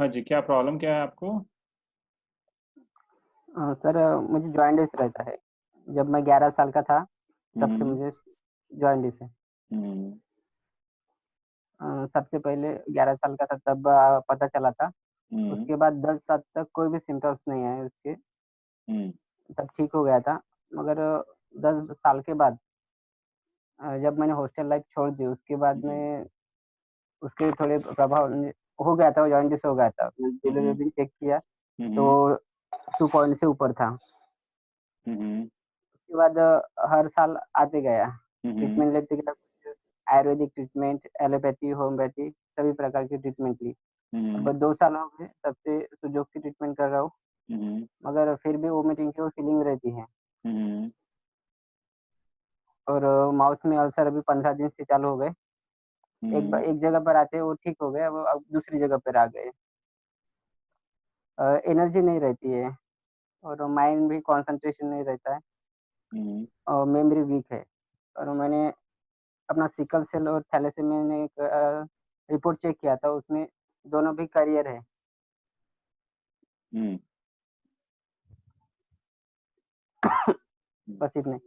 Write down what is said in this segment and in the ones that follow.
हाँ जी, क्या प्रॉब्लम क्या है आपको? सर मुझे जॉइंटिस रहता है। जब मैं 11 साल का था, तब से हम्म। मुझे जॉइंटिस है। हम्म। सबसे पहले 11 साल का था तब पता चला था। हम्म। उसके बाद 10 साल तक कोई भी सिम्पटम्स नहीं आए उसके, हम्म। तब ठीक हो गया था। मगर 10 साल के बाद जब मैंने हॉस्टल लाइफ़ छोड़ दी, उसके बाद हम्म। में उसके थोड़े प्रभाव हो गया था, जॉइंटिस हो गया था। हम्म। बिलीरुबिन चेक किया, तो हम्म। 2 पॉइंट से ऊपर था। हम्म। उसके बाद हर साल आते गया, हम्म। ट्रीटमेंट लेते गया, कुछ आयुर्वेदिक ट्रीटमेंट, एलोपैथी, होम्योपैथी सभी प्रकार की ट्रीटमेंट ली। हम्म। अब 2 साल हो गए तब से सुजोग की ट्रीटमेंट कर रहा हूँ, हम्म। मगर फिर भी वोमिटिंग की वो फीलिंग रहती है। हम्म। और माउथ में अल्सर अभी 15 दिन से चालू हो गए। हम्म। एक जगह पर आते वो ठीक हो गए, अब दूसरी जगह पर आ गए। एनर्जी नहीं रहती है और माइंड भी कंसंट्रेशन नहीं रहता है हम्म। और मेमोरी वीक है। और मैंने अपना सिकल सेल और थैलेसीमिया में एक रिपोर्ट चेक किया था, उसमें दोनों भी करियर है। हम्म। बस इतने।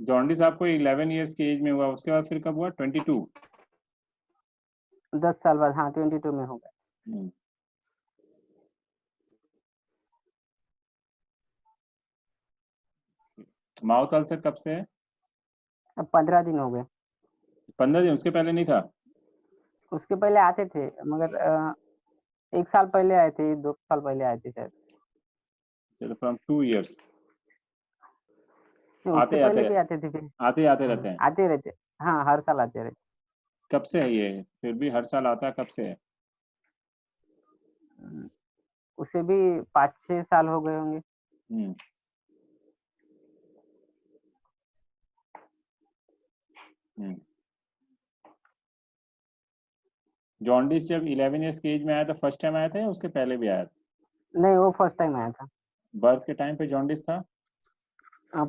जॉन्डिस आपको 11 ईयर्स की एज में हुआ, उसके बाद फिर कब हुआ? 22? 10 साल बाद, हाँ 22 में हो गया। हम्म। माउथ अल्सर कब से है? अब 15 दिन हो गए। 15 दिन? उसके पहले नहीं था? उसके पहले आते थे, मगर 1 साल पहले आए थे, 2 साल पहले आए थे शायद। चलो, फ्रॉम 2 ईयर्स। नहीं, उससे आते आते पहले भी रहते, आते थे फिर। आते आते रहते हैं। आते रहते। हाँ, हर साल आते रहते। कब से है ये? फिर भी हर साल आता है, कब से है? हुँ, उसे भी 5-6 साल हो गए होंगे। हम्म। हम्म। जॉन्डिस जब 11 ईयर्स की एज में आया था, फर्स्ट टाइम आया था या उसके पहले भी आया था? नहीं, वो फर्स्ट टाइम आया था। बर्थ के टाइम पे जॉन्डिस था?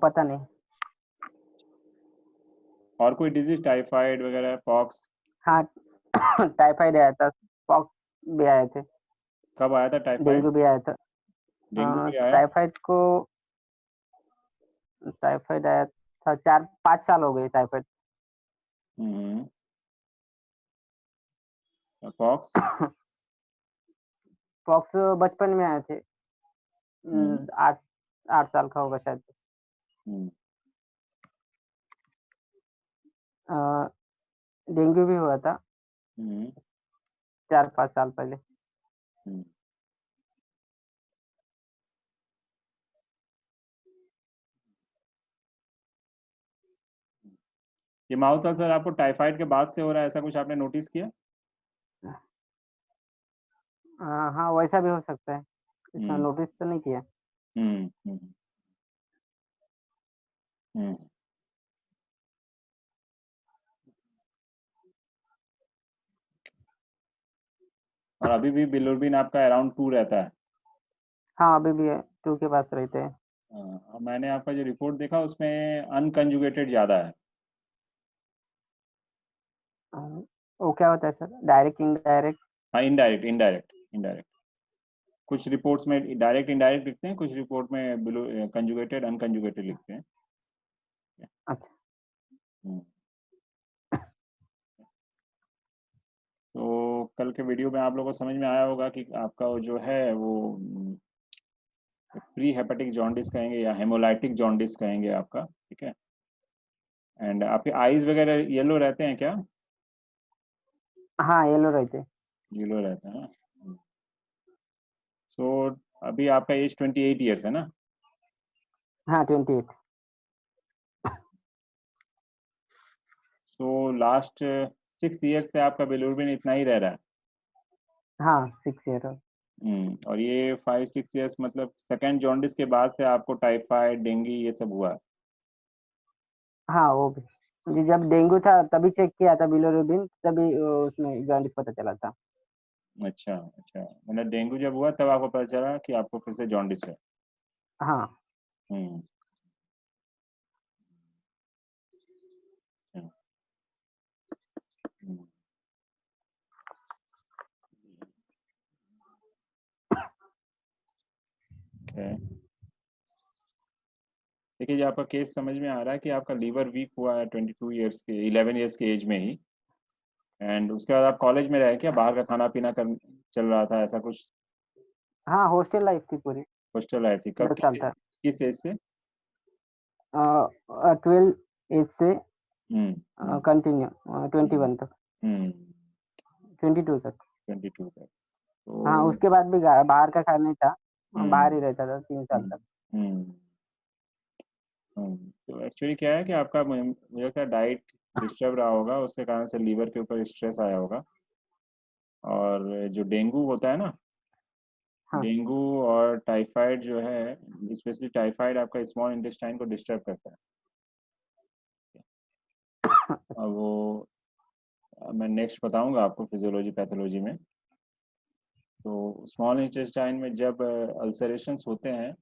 पता नहीं। और कोई डिजीज, टाइफाइड वगैरह, पॉक्स? हाँ, टाइफाइड आया था, पॉक्स भी आए थे, कब आया था टाइफाइड? डेंगू भी आया था। डेंगू भी आया? टाइफाइड को टाइफाइड आया था, 4-5 साल हो गए टाइफाइड। हम्म। पॉक्स? पॉक्स बचपन में आए थे। हम्म। 8 8 साल का होगा शायद। हम्म। अ, डेंगू भी हुआ था हम्म। 4-5 साल पहले। हम्म। ये माउथ अल्सर आपको टाइफाइड के बाद से हो रहा है, ऐसा कुछ आपने नोटिस किया? हाँ, वैसा भी हो सकता है। इतना हम्म। नोटिस तो नहीं किया। हम्म। हम्म। हम्म। और अभी भी बिलोरुबिन आपका अराउंड 2 रहता है? हाँ, अभी भी है, 2 के पास रहते हैं। हाँ, और मैंने आपका जो रिपोर्ट देखा उसमें अनकंजुगेटेड ज़्यादा है। अ, वो क्या होता है सर? Direct, indirect? हाँ, इनडायरेक्ट, इनडायरेक्ट, इनडायरेक्ट। कुछ रिपोर्ट्स में डायरेक्ट इनडायरेक्ट लिखते हैं, कुछ रिपोर्ट में बिलो कंजुगेटेड अनकंजुगेटेड लिखते हैं। अच्छा। हम्म। तो कल के वीडियो में आप लोगों को समझ में आया होगा कि आपका वो जो है वो प्री हेपेटिक जॉन्डिस कहेंगे या हेमोलाइटिक जॉन्डिस कहेंगे आपका, ठीक है। एंड आपके आईज वगैरह येलो रहते हैं क्या? हाँ, येलो रहते हैं। येलो रहते हैं ना? सो अभी आपका एज 28 ईयर्स है ना? हाँ, 28। सो लास्ट 6 ईयर्स से आपका बिलिरुबिन इतना ही रह रहा है? हाँ, 6 ईयर। और ये 5-6 ईयर्स मतलब सेकेंड जॉन्डिस के बाद से आपको टाइफाइड, डेंगू ये सब हुआ है? हाँ, वो भी। जी, जब डेंगू था तभी चेक किया था बिलोरुबिन, तभी उसमें जॉन्डिस पता चला था। अच्छा, अच्छा। मतलब डेंगू जब हुआ तब आपको पता चला कि आपको फिर से जॉन्डिस है। हाँ, हुँ। अच्छा। हुँ। ओके। देखिए, जो आपका केस समझ में आ रहा है कि आपका लीवर वीक हुआ है 22 इयर्स के 11 इयर्स की एज में ही, एंड उसके बाद आप कॉलेज में रहे क्या? बाहर का खाना-पीना चल रहा था ऐसा कुछ? हाँ, हॉस्टल लाइफ थी पूरी, हॉस्टल लाइफ थी। कब 10 साल तक। किस एज से? 12 एज से हुँ, हुँ, कंटिन्यू हुँ, 21 तक, हुँ, 22 तक। 22 तक। हाँ, तो उसके बाद भी बाहर का खाना नहीं था, बाहर हुँ, ही रहता था 3 साल हुँ, तक। हुँ, हुँ। तो एक्चुअली क्या है कि आपका मुझे लगता है डाइट डिस्टर्ब रहा होगा, उसके कारण से लीवर के ऊपर स्ट्रेस आया होगा। और जो डेंगू होता है ना, हाँ, डेंगू और टाइफाइड जो है, स्पेशली टाइफाइड आपका स्मॉल इंटेस्टाइन को डिस्टर्ब करता है। अब वो मैं नेक्स्ट बताऊँगा आपको फिजियोलॉजी, पैथोलॉजी में। तो स्मॉल इंटेस्टाइन में जब अल्सरेशंस होते हैं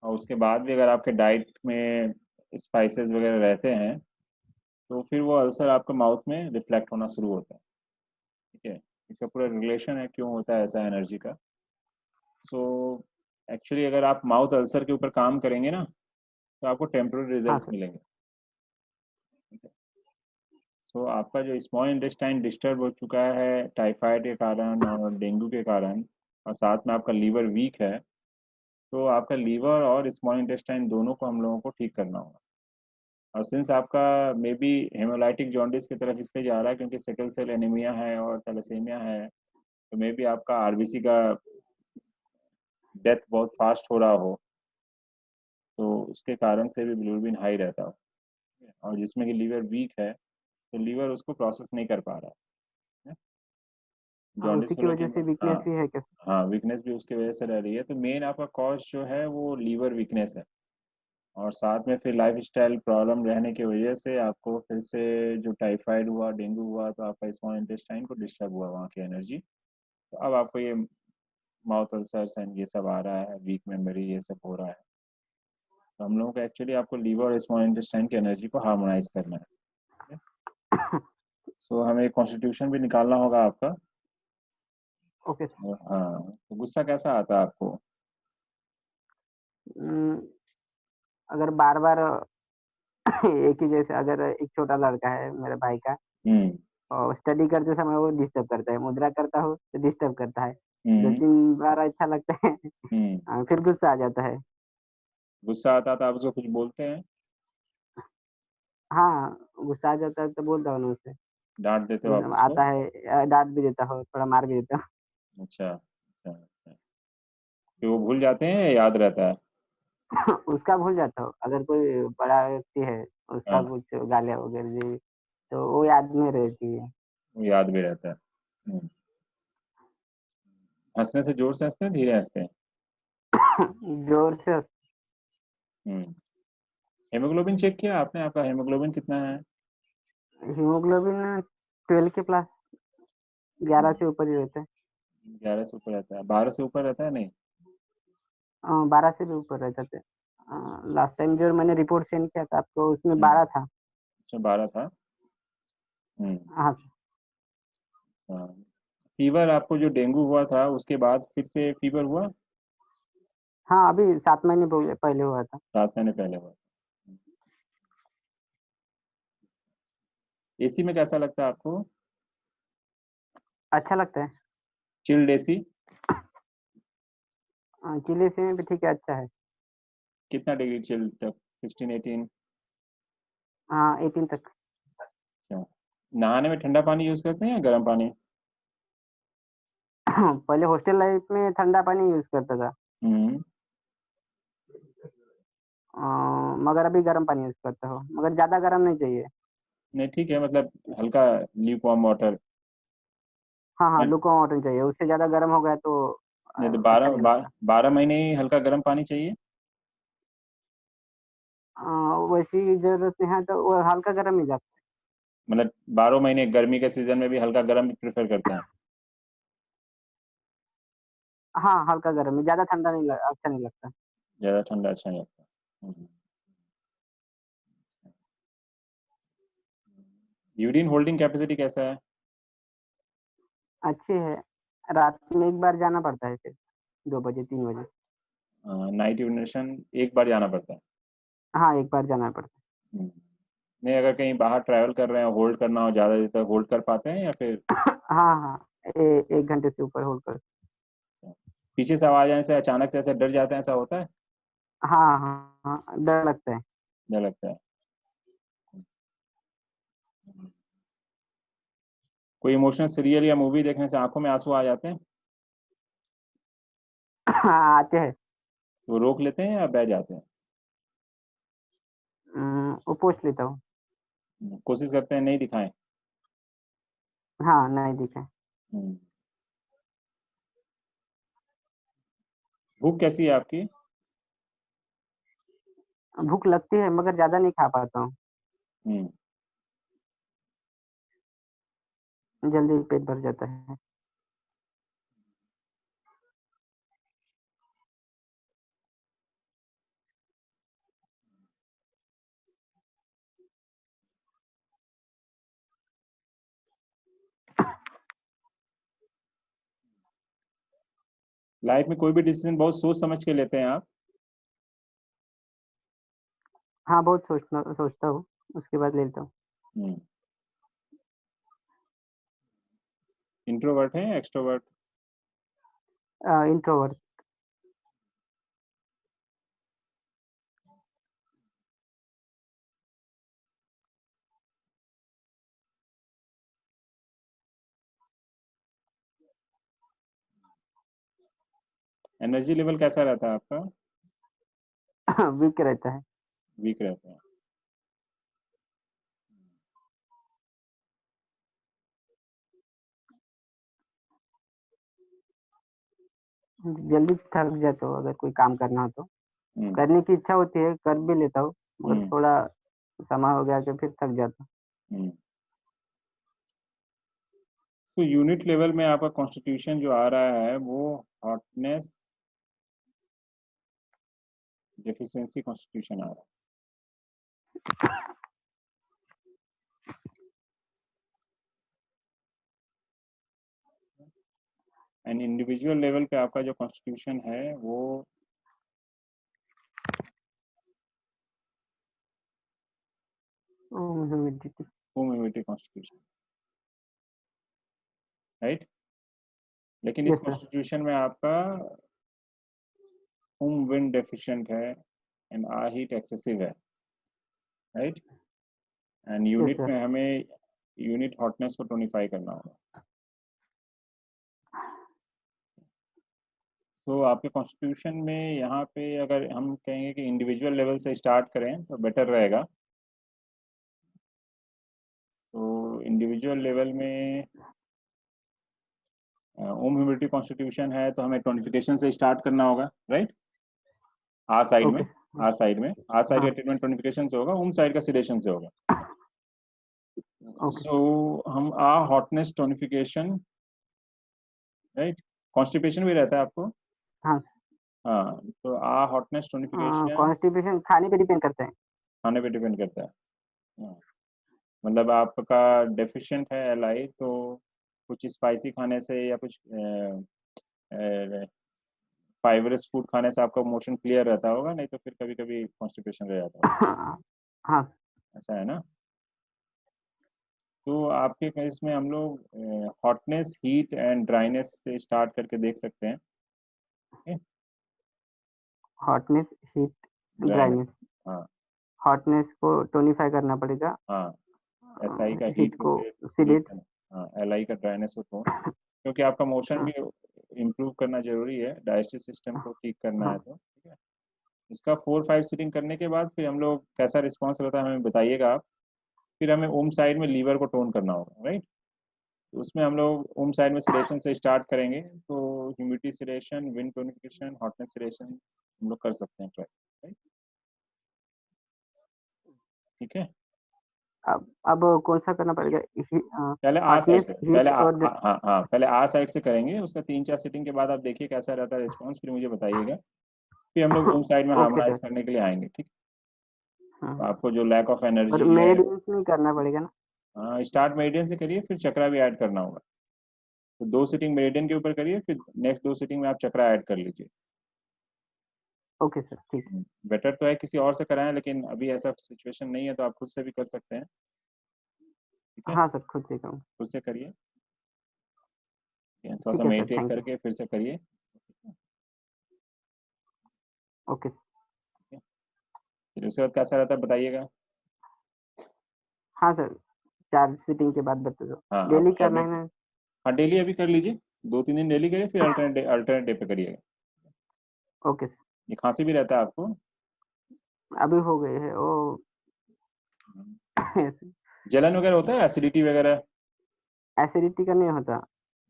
और उसके बाद भी अगर आपके डाइट में स्पाइसेस वगैरह रहते हैं, तो फिर वो अल्सर आपके माउथ में रिफ्लेक्ट होना शुरू होता है, ठीक है? इसका पूरा रिलेशन है क्यों होता है ऐसा एनर्जी का। सो एक्चुअली अगर आप माउथ अल्सर के ऊपर काम करेंगे ना, तो आपको टेम्पररी हाँ रिजल्ट्स सर। मिलेंगे, ठीक है? सो आपका जो स्मॉल इंटेस्टाइन डिस्टर्ब हो चुका है टाइफाइड के कारण और डेंगू के कारण, और साथ में आपका लीवर वीक है, तो आपका लीवर और स्मॉल इंटेस्टाइन दोनों को हम लोगों को ठीक करना होगा। और सिंस आपका मे बी हेमोलाइटिक जॉन्डिस की तरफ इसलिए जा रहा है क्योंकि सिकल सेल एनीमिया है और थैलेसीमिया है, तो मे बी आपका आरबीसी का डेथ बहुत फास्ट हो रहा हो, तो उसके कारण से भी बिलीरुबिन हाई रहता हो। और जिसमें कि लीवर वीक है, तो लीवर उसको प्रोसेस नहीं कर पा रहा है। हाँ, जॉन्डिस उसी को की वजह लेकिन से वीकनेस हाँ, भी है क्या? हाँ, वीकनेस भी उसकी वजह से रह रही है। तो मेन आपका कॉज जो है वो लीवर वीकनेस है, और साथ में फिर लाइफस्टाइल प्रॉब्लम रहने की वजह से आपको फिर से जो टाइफाइड हुआ, डेंगू हुआ, तो आपका स्मॉल इंटेस्टाइन को डिस्टर्ब हुआ वहाँ की एनर्जी। तो अब आपको ये माउथ अल्सर्स एंड ये सब आ रहा है, वीक मेमोरी ये सब हो रहा है। तो हम लोगों को एक्चुअली आपको लीवर और स्मॉल इंटेस्टाइन की एनर्जी को हार्मोनाइज करना है। सो हमें कॉन्स्टिट्यूशन भी निकालना होगा आपका। Okay sir. हाँ, तो गुस्सा कैसा आता है आपको? उम, अगर बार-बार एक ही जैसे अगर एक छोटा लड़का है मेरे भाई का हुँ, और स्टडी करते समय वो डिस्टर्ब करता है, मुद्रा करता हूँ तो डिस्टर्ब करता है। हुँ, 2-3 बार अच्छा लगता है हुँ। फिर गुस्सा आ जाता है। गुस्सा आता है तो आप उसको कुछ बोलते हैं? हाँ, गुस्सा आ जाता है तो बोलता हूँ ना उसे। डाँट देते हो आप उसको? आता है डाँट भी देता हूँ, थोड़ा मार भी देता हूँ। अच्छा, अच्छा, अच्छा। फिर वो भूल जाते हैं या याद रहता है? उसका भूल जाता हूँ, अगर कोई बड़ा व्यक्ति है, उसका हाँ, कुछ गालियाँ वगैरह दी, तो वो याद में रहती है। वो याद भी रहता है। हुँ। हँसने से ज़ोर से हँसते हैं, धीरे हँसते हैं? ज़ोर से हुँ। हीमोग्लोबिन चेक किया आपने? आपका हीमोग्लोबिन कितना है? हीमोग्लोबिन 12 के प्लस 11 से ऊपर ही रहता है। 11 से ऊपर रहता है, 12 से ऊपर रहता है नहीं? 12 से भी ऊपर रहता था। लास्ट टाइम जो मैंने रिपोर्ट सेंड किया था आपको उसमें हुँ, 12 था। अच्छा 12 था। हुँ, हाँ, हाँ। फ़ीवर आपको जो डेंगू हुआ था उसके बाद फिर से फ़ीवर हुआ? हाँ, अभी 7 महीने पहले हुआ था। 7 महीने पहले हुआ। एसी में कैसा लगता है आपको? अच्छा लगता है। Chilled AC? चिल्ली से भी ठीक है, अच्छा है। कितना डिग्री चिल्ड तक? 16, 18? हाँ, 18 तक। अच्छा। नहाने में ठंडा पानी यूज़ करते हैं या गर्म पानी? पहले हॉस्टल लाइफ में ठंडा पानी यूज़ करता था। हुँ। अ, मगर अभी गर्म पानी यूज़ करता हूँ, मगर ज़्यादा गर्म नहीं चाहिए। नहीं ठीक है, मतलब हल्का ल्यूकवार्म वाटर। हाँ, हाँ, लुकवार्म वाटर चाहिए, उससे ज़्यादा गर्म हो गया तो नहीं तो अच्छा नहीं लगता। 12 महीने ही हल्का गर्म पानी चाहिए? वैसी ज़रूरत है तो वो हल्का गरम ही जाता मतलब 12 महीने गर्मी के सीजन में भी हल्का गर्म प्रेफर करते हैं? है। हाँ, हल्का गरम ही, ज़्यादा ठंडा नहीं ल अच्छा नहीं लगता। ज़्यादा ठंडा अच्छा नहीं लगता। यूरिन होल्डिंग कैपेसिटी कैसा है? अच्छी है, रात में एक बार जाना पड़ता है फिर 2 बजे, 3 बजे। नाइट यूरिनेशन एक बार जाना पड़ता है। हाँ, एक बार जाना पड़ता हम्म। नहीं, अगर कहीं बाहर ट्रैवल कर रहे हैं, होल्ड करना हो, ज़्यादा देर तक होल्ड कर पाते हैं या फिर? है। हाँ, हाँ, 1 घंटे से ऊपर होल्ड कर। पीछे से आवाज आने से अचानक से ऐसा डर जाते हैं, ऐसा होता है? हाँ, हाँ, हाँ, डर लगता है। डर लगता है। कोई इमोशनल सीरियल या मूवी देखने से आंखों में आंसू आ जाते हैं? हाँ, आते हैं। वो रोक लेते हैं या बह जाते हैं? वो पूछ लेता हूँ। कोशिश करते हैं नहीं दिखाएं। हाँ, नहीं दिखा। हम्म। भूख कैसी है आपकी? भूख लगती है मगर ज़्यादा नहीं खा पाता हूँ, हम्म। जल्दी पेट भर जाता है। लाइफ में कोई भी डिसीजन बहुत सोच समझ के लेते हैं आप? हाँ, बहुत सोचता हूँ, उसके बाद ले लेता हूँ। हम्म। इंट्रोवर्ट हैं एक्सट्रोवर्ट? इंट्रोवर्ट। एनर्जी लेवल कैसा रहता है आपका? वीक रहता है। वीक रहता है। जल्दी थक जाता हूँ अगर कोई काम करना हो तो। हम्म। करने की इच्छा होती है, कर भी लेता हूँ, मगर हम्म। थोड़ा समय हो गया कि फिर थक जाता हूँ। हम्म। तो यूनिट लेवल में आपका कॉन्स्टिट्यूशन जो आ रहा है वो हॉटनेस डेफिशिएंसी कॉन्स्टिट्यूशन आ रहा है। एंड इंडिविजुअल लेवल पे आपका जो कॉन्स्टिट्यूशन है वो humidity. Home immunity constitution, right? लेकिन इस यस सर। कॉन्स्टिट्यूशन में आपका होम विंड डेफिशिएंट है एंड आर हीट एक्सेसिव है, right? And yes unit sir. में हमें यूनिट हॉटनेस को टोनिफाई करना होगा। तो आपके कॉन्स्टिट्यूशन में यहाँ पे अगर हम कहेंगे कि इंडिविजुअल लेवल से स्टार्ट करें तो बेटर रहेगा। तो इंडिविजुअल लेवल में ओम ह्यूमिडिटी कॉन्स्टिट्यूशन है तो हमें टोनिफिकेशन से स्टार्ट करना होगा, राइट? आर साइड में, ओके सर। आर साइड में, आर साइड का हाँ, ट्रीटमेंट टोनिफिकेशन से होगा, ओम साइड का सिडेशन से होगा। ओके। सो हम आ हॉटनेस टोनिफिकेशन, राइट? कॉन्स्टिपेशन भी रहता है आपको? हाँ, हाँ, तो आ हॉटनेस टोनिफिकेशन कॉन्स्टिपेशन खाने पे डिपेंड करता है। खाने पे डिपेंड करता है। हाँ, मतलब आपका डेफिशिएंट है एलआई तो कुछ स्पाइसी खाने से या कुछ फाइबरस फूड खाने से आपका मोशन क्लियर रहता होगा, नहीं तो फिर कभी कभी कॉन्स्टिपेशन रह जाता होगा। हाँ, हाँ, ऐसा है ना? तो आपके केस में हम लोग हॉटनेस, हीट एंड ड्राइनेस से स्टार्ट करके देख सकते हैं। Hotness, heat, dryness. ड्राइनेस। हाँ। हॉटनेस को टोनिफाई करना पड़ेगा, हाँ, एस आई का हीट हीट को को से हीट सीडेट। करना। हाँ, एल आई का ड्राइनेस को टोन, क्योंकि आपका मोशन हाँ, भी इम्प्रूव करना जरूरी है, डाइजेस्टिव सिस्टम को ठीक करना है, हाँ, तो ठीक है। इसका 4-5 सीटिंग करने के बाद फिर हम लोग कैसा रिस्पॉन्स रहता है हमें बताइएगा आप। फिर हमें ओम साइड में लीवर को टोन करना होगा, राइट? तो उसमें हम लोग ओम साइड में सिलेशन से स्टार्ट करेंगे, तो ह्यूमिडिटी सिलेशन, विंड टोनिफिकेशन, हॉटनेस सिलेशन हम लोग कर सकते हैं ट्राई, राइट? ठीक है। अब कौन सा करना पड़ेगा? पहले आ साइड हॉटनेस, से, हीट और हाँ हाँ, पहले आ साइड से करेंगे, उसका 3-4 सीटिंग के बाद आप देखिए कैसा रहता है रिस्पॉन्स, फिर मुझे बताइएगा, फिर हम लोग रूम साइड में ओके हार्मोनाइज सर। करने के लिए आएंगे, ठीक। तो हाँ, आपको जो लैक ऑफ और एनर्जी है, मेडिटेशन नहीं करना पड़ेगा ना? स्टार्ट मेरिडियन से करिए, फिर चक्रा भी ऐड करना होगा। तो 2 सीटिंग मेरिडियन के ऊपर करिए, फिर नेक्स्ट 2 सीटिंग में आप चक्रा ऐड कर लीजिए। ओके सर, ठीक है। बेटर तो है किसी और से कराएं, लेकिन अभी ऐसा सिचुएशन नहीं है, तो आप खुद से भी कर सकते हैं, ठीक है। हाँ सर, खुद से करूँ। खुद से करिए, थोड़ा सा ठीक है सर, मेडिटेट थैंक यू। करके फिर से करिए, ओके। फिर उसके बाद कैसा रहता है बताइएगा। हाँ सर, 4 सीटिंग के बाद बता दो। हाँ, आप डेली करना अपडेट, है ना? हाँ डेली अभी कर लीजिए, 2-3 दिन डेली करिए, फिर अल्टरनेट डे पे करिएगा। Okay sir. ये खांसी भी रहता है आपको? अभी हो गए है वो। जलन वगैरह होता है, एसिडिटी वगैरह? एसिडिटी का नहीं होता,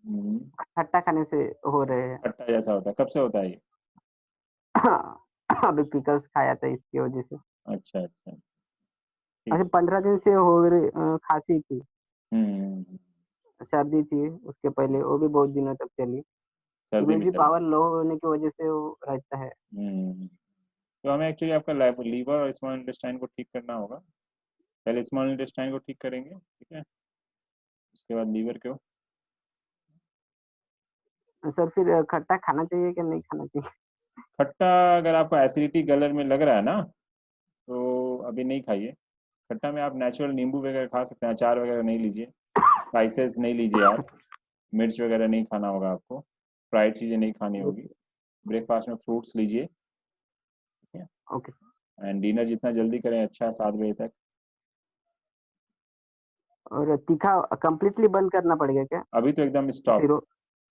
हम्म, खट्टा खाने से हो रहे हैं। खट्टा जैसा होता है, कब से होता है ये? अभी पिकल्स खाया था इसकी वजह से। अच्छा अच्छा, ठीक अच्छा, है। 15 दिन से हो रही खाँसी थी, हम्म, सर्दी थी उसके पहले, वो भी बहुत दिनों तक चली। सर्दी में इम्यूनिटी चल। पावर लो होने की वजह से वो रहता है। हम्म, तो हमें एक्चुअली आपका लीवर और स्मॉल इंटेस्टाइन को ठीक करना होगा। पहले स्मॉल इंटेस्टाइन को ठीक करेंगे, ठीक है, उसके बाद लीवर को। सर फिर खट्टा खाना चाहिए कि नहीं खाना चाहिए? खट्टा, अगर आपको एसिडिटी गलर में लग रहा है ना, तो अभी नहीं खाइए। खट्टा में आप नेचुरल नींबू वगैरह खा सकते हैं, अचार वगैरह नहीं लीजिए, स्पाइसेस नहीं लीजिए आप, मिर्च वगैरह नहीं खाना होगा आपको, फ्राइड चीज़ें नहीं खानी होगी। ओके, ब्रेकफास्ट में फ्रूट्स लीजिए, ठीक है। ओके। एंड डिनर जितना जल्दी करें अच्छा है, 7 बजे तक। और तीखा कंप्लीटली बंद करना पड़ेगा क्या? अभी तो एकदम स्टॉप, ज़ीरो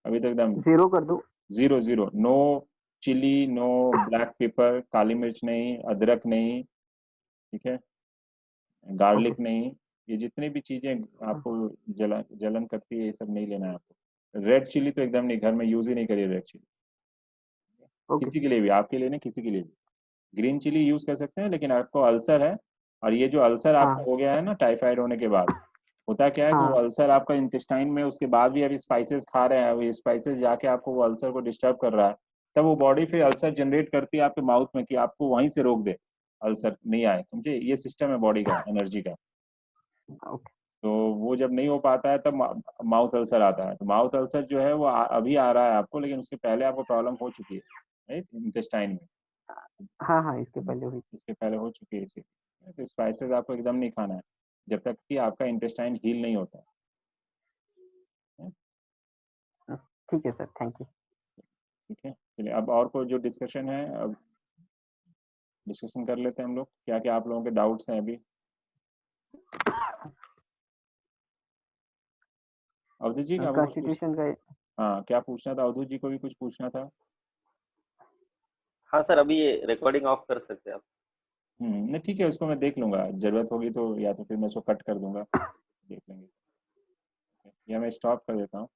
अभी तो एकदम ज़ीरो कर दूँ? Zero zero, no chilli, no black pepper, काली मिर्च नहीं, अदरक नहीं, ठीक है, ओके। गार्लिक नहीं, ये जितनी भी चीज़ें हाँ, आपको जलन जलन करती है, ये सब नहीं लेना है आपको। रेड चिली तो एकदम नहीं, घर में यूज़ ही नहीं करिए रेड चिली, ओके किसी सर। के लिए भी, आपके लिए नहीं, किसी के लिए भी। ग्रीन चिली यूज़ कर सकते हैं, लेकिन आपको अल्सर है, और ये जो अल्सर आपका हाँ, हो गया है ना टाइफाइड होने के बाद, होता क्या है कि वो हाँ, अल्सर आपका इंटेस्टाइन में, उसके बाद भी अभी स्पाइसेस खा रहे हैं, वो स्पाइसेस जाके आपको वो अल्सर को डिस्टर्ब कर रहा है, तब वो बॉडी फिर अल्सर जनरेट करती है आपके माउथ में, कि आपको वहीं से रोक दे, अल्सर नहीं आए, समझे, ये सिस्टम है बॉडी का एनर्जी का। ओके, तो वो जब नहीं हो पाता है तब माउथ अल्सर आता है। तो माउथ अल्सर जो है वो अभी आ रहा है आपको, लेकिन उसके पहले आपको प्रॉब्लम हो चुकी है, राइट, इंटेस्टाइन में। हाँ, हाँ, इसके पहले हुई। इसके पहले हो चुकी है इसी। तो स्पाइसेस आपको एकदम नहीं खाना है, जब तक कि आपका इंटेस्टाइन हील नहीं होता है। हाँ, ठीक है सर, थैंक यू। ठीक है, चलिए अब और कोई जो डिस्कशन है, अब डिस्कशन कर लेते हैं हम लोग, क्या क्या आप लोगों के डाउट्स हैं अभी। अवधूत जी आपको कुछ पूछ, कॉन्स्टिट्यूशन का हाँ क्या पूछना था, अवधूत जी को भी कुछ पूछना था। हाँ सर, अभी ये रिकॉर्डिंग ऑफ कर सकते हैं आप। नहीं ठीक है, उसको मैं देख लूंगा, जरूरत होगी तो या तो फिर मैं उसको कट कर दूंगा, देख लेंगे, या मैं स्टॉप कर देता हूँ।